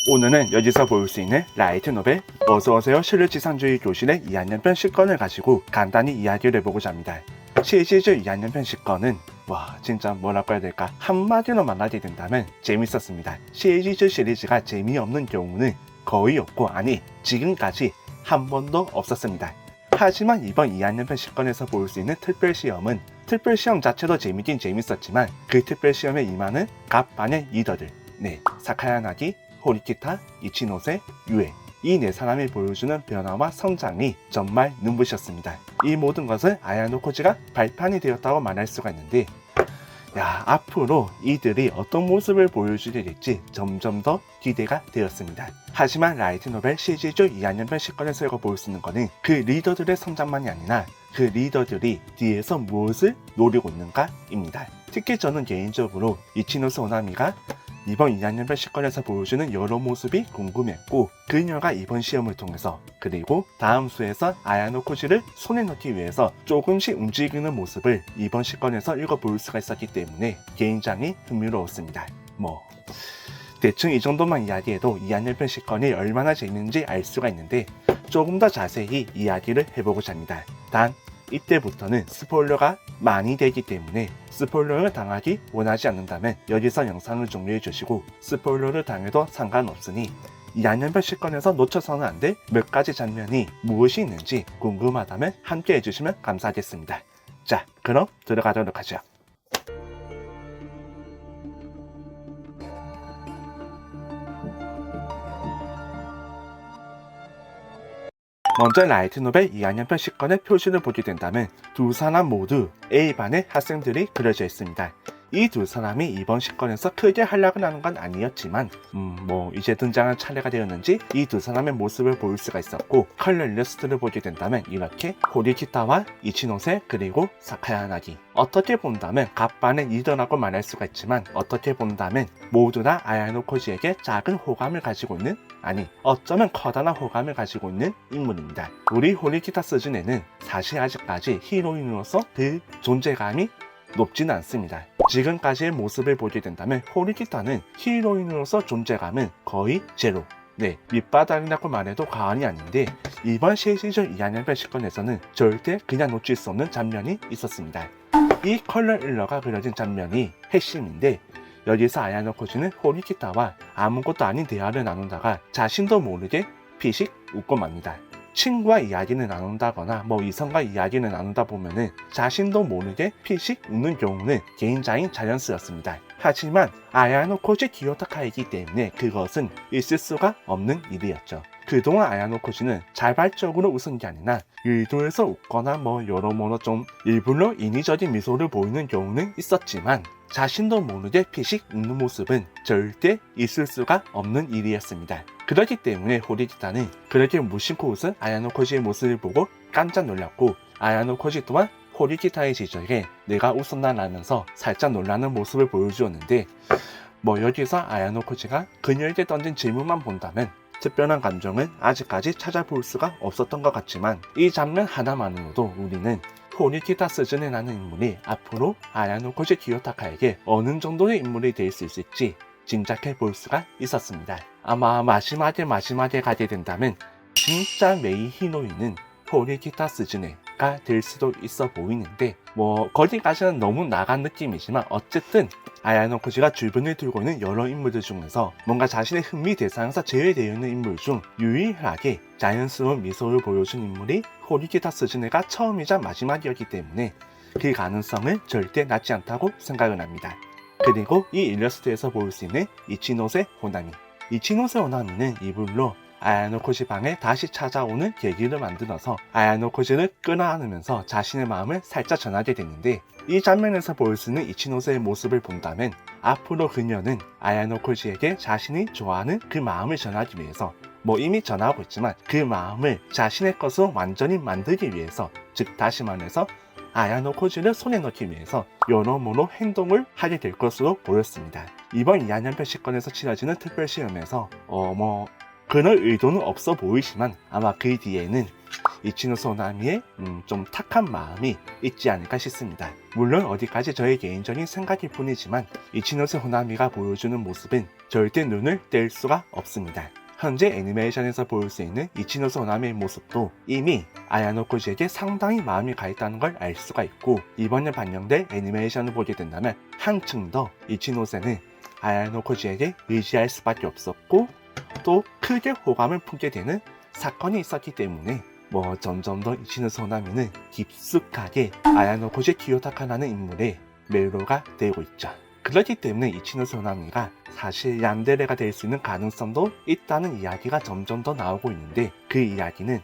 오늘은 여기서 볼 수 있는 라이트 노벨 어서오세요 실루지상주의 교실의 2학년편 10권을 가지고 간단히 이야기를 해보고자 합니다. 시리즈 2학년편 10권은 진짜 뭐라고 해야 될까, 한마디로 말하게 된다면 재밌었습니다. 시리즈가 재미없는 경우는 거의 없고, 아니 지금까지 한 번도 없었습니다. 하지만 이번 2학년편 10권에서 볼 수 있는 특별시험은 특별시험 자체도 재밌긴 재밌었지만 그 특별시험에 임하는 갑반의 리더들, 사카야 나기, 호리키타, 이치노세, 유에, 이 네 사람이 보여주는 변화와 성장이 정말 눈부셨습니다. 이 모든 것은 아야노 코지가 발판이 되었다고 말할 수가 있는데, 앞으로 이들이 어떤 모습을 보여주게 될지 점점 더 기대가 되었습니다. 하지만 라이트 노벨 시리즈 2학년편 10권에서 읽어볼 수 있는 것은 그 리더들의 성장만이 아니라 그 리더들이 뒤에서 무엇을 노리고 있는가입니다. 특히 저는 개인적으로 이치노세 오나미가 이번 2학년편 10권에서 보여주는 여러 모습이 궁금했고, 그녀가 이번 시험을 통해서 그리고 다음 수에서 아야노 코지를 손에 넣기 위해서 조금씩 움직이는 모습을 이번 10권에서 읽어볼 수가 있었기 때문에 굉장히 흥미로웠습니다. 대충 이 정도만 이야기해도 2학년편 10권이 얼마나 재밌는지 알 수가 있는데, 조금 더 자세히 이야기를 해보고자 합니다. 단 이때부터는 스포일러가 많이 되기 때문에 스포일러를 당하기 원하지 않는다면 여기서 영상을 종료해 주시고, 스포일러를 당해도 상관없으니 2학년편 10권에서 놓쳐서는 안 될 몇 가지 장면이 무엇이 있는지 궁금하다면 함께 해주시면 감사하겠습니다. 자, 그럼 들어가도록 하죠. 먼저 라이트 노벨 2학년편 10권의 표지를 보게 된다면 두 사람 모두 A반의 학생들이 그려져 있습니다. 이 두 사람이 이번 10권에서 크게 활약을 하는 건 아니었지만 이제 등장한 차례가 되었는지 이 두 사람의 모습을 볼 수가 있었고, 컬러 일러스트를 보게 된다면 이렇게 호리키타와 이치노세 그리고 사카야 나기, 어떻게 본다면 갑반의 리더라고 말할 수가 있지만 어떻게 본다면 모두 다 아야노 코지에게 작은 호감을 가지고 있는, 아니 어쩌면 커다란 호감을 가지고 있는 인물입니다. 우리 호리키타 시즌에는 사실 아직까지 히로인으로서 그 존재감이 높지는 않습니다. 지금까지의 모습을 보게 된다면 호리키타는 히로인으로서 존재감은 거의 제로, 밑바닥이라고 말해도 과언이 아닌데, 이번 시리즈 2학년편 10권에서는 절대 그냥 놓칠 수 없는 장면이 있었습니다. 이 컬러 일러가 그려진 장면이 핵심인데, 여기서 아야노 코지는 호리키타와 아무것도 아닌 대화를 나누다가 자신도 모르게 피식 웃고 맙니다. 친구와 이야기를 나눈다거나 이성과 이야기를 나누다 보면은 자신도 모르게 피식 웃는 경우는 굉장히 자연스럽습니다. 하지만 아야노 코지 기요타카이기 때문에 그것은 있을 수가 없는 일이었죠. 그동안 아야노 코지는 자발적으로 웃은 게 아니라 의도해서 웃거나 여러모로 좀 일부러 인위적인 미소를 보이는 경우는 있었지만, 자신도 모르게 피식 웃는 모습은 절대 있을 수가 없는 일이었습니다. 그렇기 때문에 호리키타는 그렇게 무심코 웃은 아야노 코지의 모습을 보고 깜짝 놀랐고, 아야노 코지 또한 호리키타의 지적에 내가 웃었나라면서 살짝 놀라는 모습을 보여주었는데, 여기서 아야노 코지가 그녀에게 던진 질문만 본다면 특별한 감정은 아직까지 찾아볼 수가 없었던 것 같지만, 이 장면 하나만으로도 우리는 호리키타 시즌에 나는 인물이 앞으로 아야노 코지 기요타카에게 어느 정도의 인물이 될 수 있을지 짐작해 볼 수가 있었습니다. 아마 마지막에 가게 된다면 진짜 메인 히로인은 호리키타 시즌에가 될 수도 있어 보이는데, 거기까지는 너무 나간 느낌이지만 어쨌든 아야노 코지가 주변에 들고 있는 여러 인물들 중에서 뭔가 자신의 흥미 대상에서 제외되어 있는 인물 중 유일하게 자연스러운 미소를 보여준 인물이 호리키타 시즌에가 처음이자 마지막이었기 때문에 그 가능성은 절대 낮지 않다고 생각을 합니다. 그리고 이 일러스트에서 볼 수 있는 이치노세 호나미, 이치노세 호나미는 이불로 아야노 코지 방에 다시 찾아오는 계기를 만들어서 아야노 코지를 끌어안으면서 자신의 마음을 살짝 전하게 됐는데, 이 장면에서 볼 수 있는 이치노세의 모습을 본다면 앞으로 그녀는 아야노 코지에게 자신이 좋아하는 그 마음을 전하기 위해서, 이미 전하고 있지만 그 마음을 자신의 것으로 완전히 만들기 위해서, 즉 다시 말해서 아야노 코지를 손에 넣기 위해서 여러모로 행동을 하게 될 것으로 보였습니다. 이번 2학년편 10권에서 치러지는 특별시험에서 그럴 의도는 없어 보이지만 아마 그 뒤에는 이치노세 호나미의 좀 탁한 마음이 있지 않을까 싶습니다. 물론 어디까지 저의 개인적인 생각일 뿐이지만 이치노세 호나미가 보여주는 모습은 절대 눈을 뗄 수가 없습니다. 현재 애니메이션에서 볼 수 있는 이치노세 호나미의 모습도 이미 아야노 코지에게 상당히 마음이 가 있다는 걸 알 수가 있고, 이번에 반영될 애니메이션을 보게 된다면 한층 더 이치노세는 아야노 코지에게 의지할 수밖에 없었고 또 크게 호감을 품게 되는 사건이 있었기 때문에 점점 더 이치노세 호나미는 깊숙하게 아야노 코지 기요타카라는 인물의 매료가 되고 있죠. 그렇기 때문에 이치노세 호나미가 사실 얀데레가 될 수 있는 가능성도 있다는 이야기가 점점 더 나오고 있는데, 그 이야기는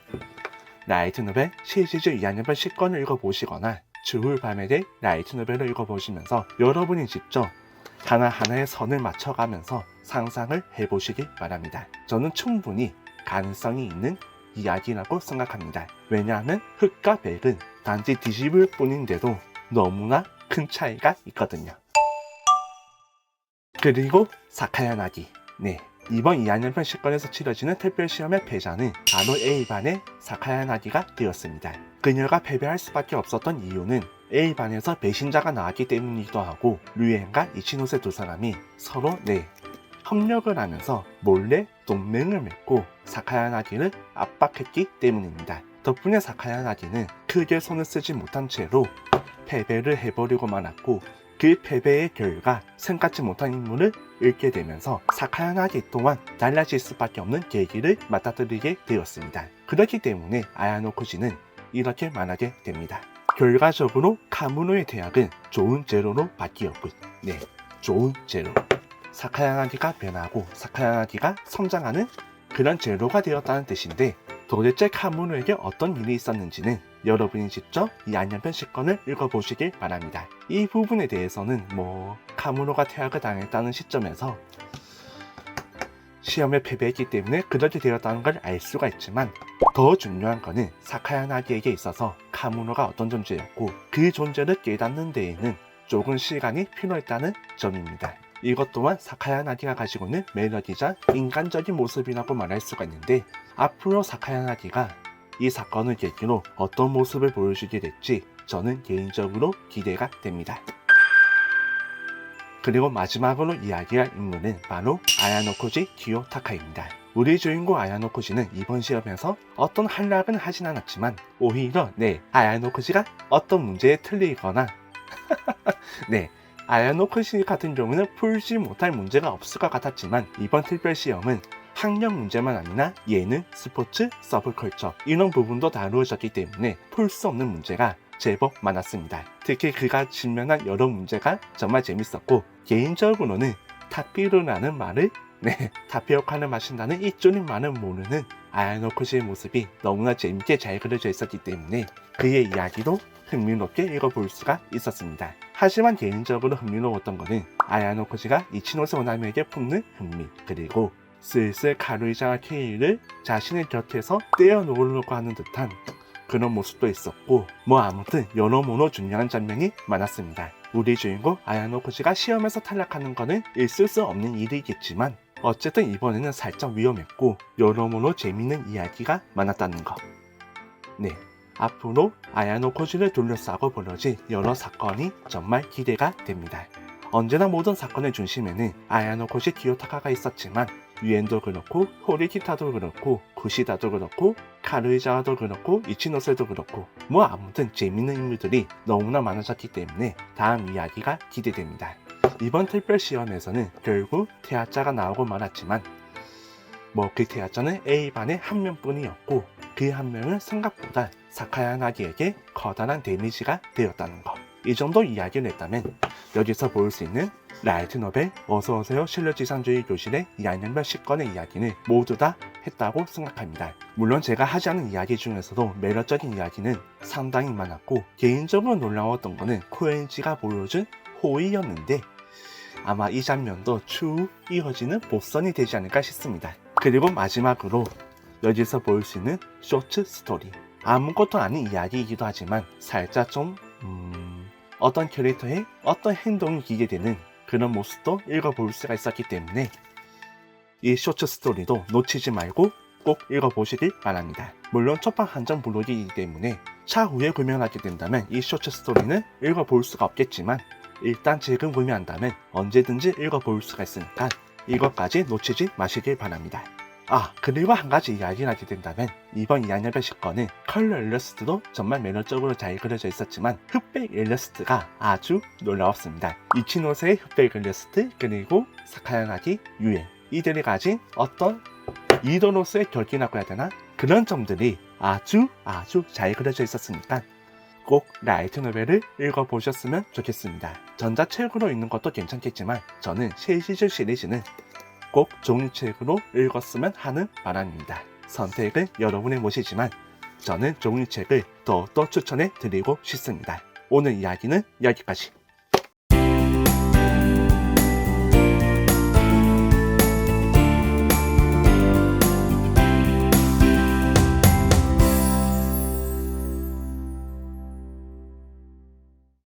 라이트노벨 시리즈 2학년별 10권을 읽어보시거나 주울 밤에 대 라이트노벨을 읽어보시면서 여러분이 직접 하나하나의 선을 맞춰가면서 상상을 해보시기 바랍니다. 저는 충분히 가능성이 있는 이야기라고 생각합니다. 왜냐하면 흑과 백은 단지 뒤집을 뿐인데도 너무나 큰 차이가 있거든요. 그리고 사카야 나기. 이번 2학년편 10권에서 치러지는 특별시험의 패자는 바로 A반의 사카야 나기가 되었습니다. 그녀가 패배할 수밖에 없었던 이유는 A반에서 배신자가 나왔기 때문이기도 하고, 류엔과 이치노세 두 사람이 서로 협력을 하면서 몰래 동맹을 맺고 사카야 나기를 압박했기 때문입니다. 덕분에 사카야 나기는 크게 손을 쓰지 못한 채로 패배를 해버리고 말았고, 그 패배의 결과 생각지 못한 인물을 잃게 되면서 사카야 나기 또한 달라질 수밖에 없는 계기를 맞닥뜨리게 되었습니다. 그렇기 때문에 아야노 코지는 이렇게 말하게 됩니다. 결과적으로 카무노의 대학은 좋은 제로로 바뀌었군. 좋은 제로. 사카야 나기가 변하고 사카야 나기가 성장하는 그런 제로가 되었다는 뜻인데, 도대체 카무노에게 어떤 일이 있었는지는 여러분이 직접 이 안녕편 10권을 읽어보시길 바랍니다. 이 부분에 대해서는 카무노가 퇴학을 당했다는 시점에서 시험에 패배했기 때문에 그렇게 되었다는 걸 알 수가 있지만, 더 중요한 거는 사카야 나기에게 있어서 카무노가 어떤 존재였고 그 존재를 깨닫는 데에는 조금 시간이 필요했다는 점입니다. 이것 또한 사카야 나기가 가지고 있는 매력이자 인간적인 모습이라고 말할 수가 있는데, 앞으로 사카야 나기가 이 사건을 계기로 어떤 모습을 보여주게 될지 저는 개인적으로 기대가 됩니다. 그리고 마지막으로 이야기할 인물은 바로 아야노 코지 기요타카입니다. 우리 주인공 아야노 코지는 이번 시험에서 어떤 한락은 하진 않았지만 오히려 아야노 코지가 어떤 문제에 틀리거나 아야노 코지 같은 경우는 풀지 못할 문제가 없을 것 같았지만, 이번 특별시험은 학력 문제만 아니라 예능, 스포츠, 서브컬처 이런 부분도 다루어졌기 때문에 풀 수 없는 문제가 제법 많았습니다. 특히 그가 직면한 여러 문제가 정말 재밌었고, 개인적으로는 타피루라는 말을 타피오카를 마신다는 이 줄임말을 모르는 아야노 코지의 모습이 너무나 재밌게 잘 그려져 있었기 때문에 그의 이야기도 흥미롭게 읽어볼 수가 있었습니다. 하지만 개인적으로 흥미로웠던 것은 아야노 코지가 이치노세 호나미에게 품는 흥미, 그리고 슬슬 가루이자와 케이를 자신의 곁에서 떼어놓으려고 하는 듯한 그런 모습도 있었고, 아무튼 여러모로 중요한 장면이 많았습니다. 우리 주인공 아야노 코지가 시험에서 탈락하는 것은 있을 수 없는 일이겠지만 어쨌든 이번에는 살짝 위험했고 여러모로 재밌는 이야기가 많았다는 것. 앞으로 아야노 코지를 둘러싸고 벌어질 여러 사건이 정말 기대가 됩니다. 언제나 모든 사건의 중심에는 아야노 코지 기요타카가 있었지만, 유엔도 그렇고 호리키타도 그렇고 구시다도 그렇고 카르이자와도 그렇고 이치노세도 그렇고 아무튼 재밌는 인물들이 너무나 많아졌기 때문에 다음 이야기가 기대됩니다. 이번 특별시험에서는 결국 태아자가 나오고 말았지만 그 태아자는 A반의 한 명뿐이었고 그 한 명은 생각보다 사카야 나기에게 커다란 데미지가 되었다는 것. 이 정도 이야기를 했다면 여기서 볼 수 있는 라이트노벨 어서오세요 실루지상주의 교실의 2학년별 10권의 이야기는 모두 다 했다고 생각합니다. 물론 제가 하지 않은 이야기 중에서도 매력적인 이야기는 상당히 많았고, 개인적으로 놀라웠던 거는 코엔지가 보여준 호의였는데 아마 이 장면도 추후 이어지는 복선이 되지 않을까 싶습니다. 그리고 마지막으로 여기서 볼 수 있는 쇼츠 스토리. 아무것도 아닌 이야기이기도 하지만 살짝 좀 어떤 캐릭터의 어떤 행동이 기대되는 그런 모습도 읽어볼 수가 있었기 때문에 이 쇼츠 스토리도 놓치지 말고 꼭 읽어보시길 바랍니다. 물론 첫방 한정 블록이기 때문에 차후에 구매를 하게 된다면 이 쇼츠 스토리는 읽어볼 수가 없겠지만 일단 지금 구매한다면 언제든지 읽어볼 수가 있으니까 이것까지 놓치지 마시길 바랍니다. 그리고 한 가지 이야기를 하게 된다면 이번 2학년별 10권은 컬러 일러스트도 정말 매너적으로 잘 그려져 있었지만 흑백 일러스트가 아주 놀라웠습니다. 이치노세의 흑백 일러스트 그리고 사카야나기 유엔 이들이 가진 어떤 이도로서의 결기라고 해야 되나? 그런 점들이 아주 잘 그려져 있었으니까 꼭 라이트 노벨을 읽어보셨으면 좋겠습니다. 전자책으로 읽는 것도 괜찮겠지만 저는 쉐이시즈 시리즈는 꼭 종이책으로 읽었으면 하는 바람입니다. 선택은 여러분의 몫이지만 저는 종이책을 더욱더 추천해 드리고 싶습니다. 오늘 이야기는 여기까지.